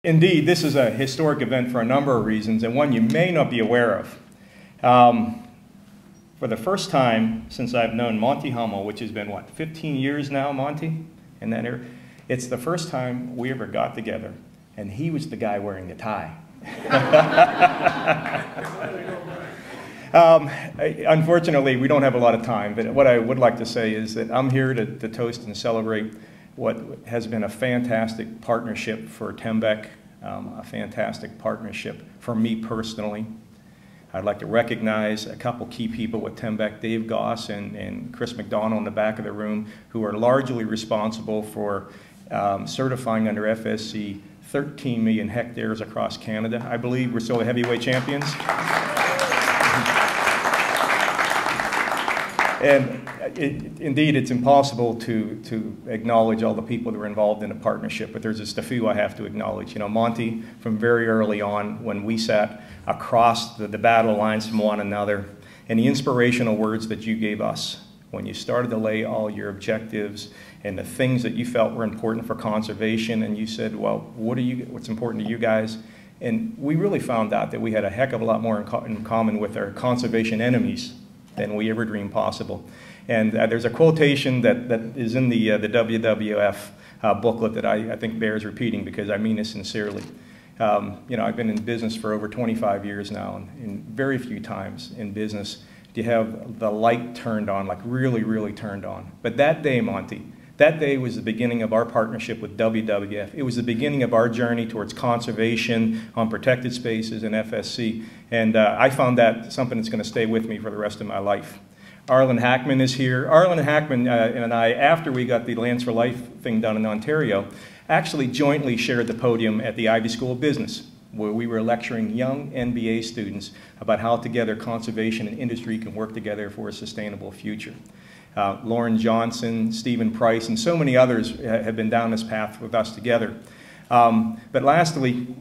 Indeed, this is a historic event for a number of reasons, and one you may not be aware of. For the first time since I've known Monty Hummel, which has been, what, 15 years now, Monty? In that era, it's the first time we ever got together, and he was the guy wearing the tie. Unfortunately, we don't have a lot of time, but what I would like to say is that I'm here to toast and celebrate what has been a fantastic partnership for Tembec, a fantastic partnership for me personally. I'd like to recognize a couple key people with Tembec, Dave Goss and Chris McDonald in the back of the room, who are largely responsible for certifying under FSC 13 million hectares across Canada. I believe we're still the heavyweight champions. And indeed, it's impossible to acknowledge all the people that were involved in the partnership, but there's just a few I have to acknowledge. You know, Monty, from very early on, when we sat across the battle lines from one another, and the inspirational words that you gave us when you started to lay all your objectives and the things that you felt were important for conservation, and you said, well, what's important to you guys? And we really found out that we had a heck of a lot more in common with our conservation enemies than we ever dreamed possible. And there's a quotation that is in the WWF booklet that I think bears repeating, because I mean this sincerely. You know, I've been in business for over 25 years now, and very few times in business do you have the light turned on, like really, really turned on. But that day, Monty, that day was the beginning of our partnership with WWF. It was the beginning of our journey towards conservation on protected spaces and FSC. And I found that something that's going to stay with me for the rest of my life. Arlen Hackman is here. Arlen Hackman and I, after we got the Lands for Life thing done in Ontario, actually jointly shared the podium at the Ivy School of Business, where we were lecturing young MBA students about how together conservation and industry can work together for a sustainable future. Lauren Johnson, Stephen Price, and so many others have been down this path with us together. But lastly,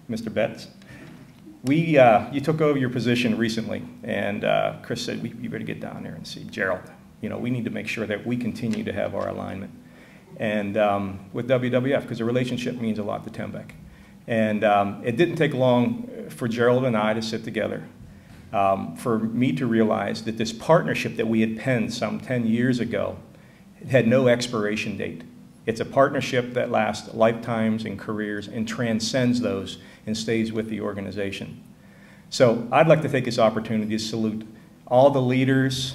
Mr. Betts, you took over your position recently, and Chris said, you better get down there and see Gerald. You know, we need to make sure that we continue to have our alignment. And with WWF, because the relationship means a lot to Tembec. And it didn't take long for Gerald and I to sit together, for me to realize that this partnership that we had penned some 10 years ago had no expiration date. It's a partnership that lasts lifetimes and careers and transcends those and stays with the organization. So I'd like to take this opportunity to salute all the leaders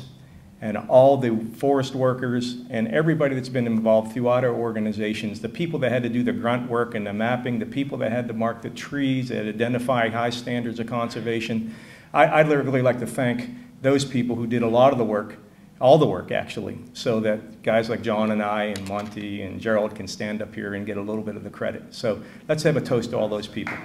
and all the forest workers and everybody that's been involved throughout our organizations, the people that had to do the grunt work and the mapping, the people that had to mark the trees, that identify high standards of conservation. I'd really like to thank those people who did a lot of the work, all the work actually, so that guys like John and I and Monty and Gerald can stand up here and get a little bit of the credit. So let's have a toast to all those people.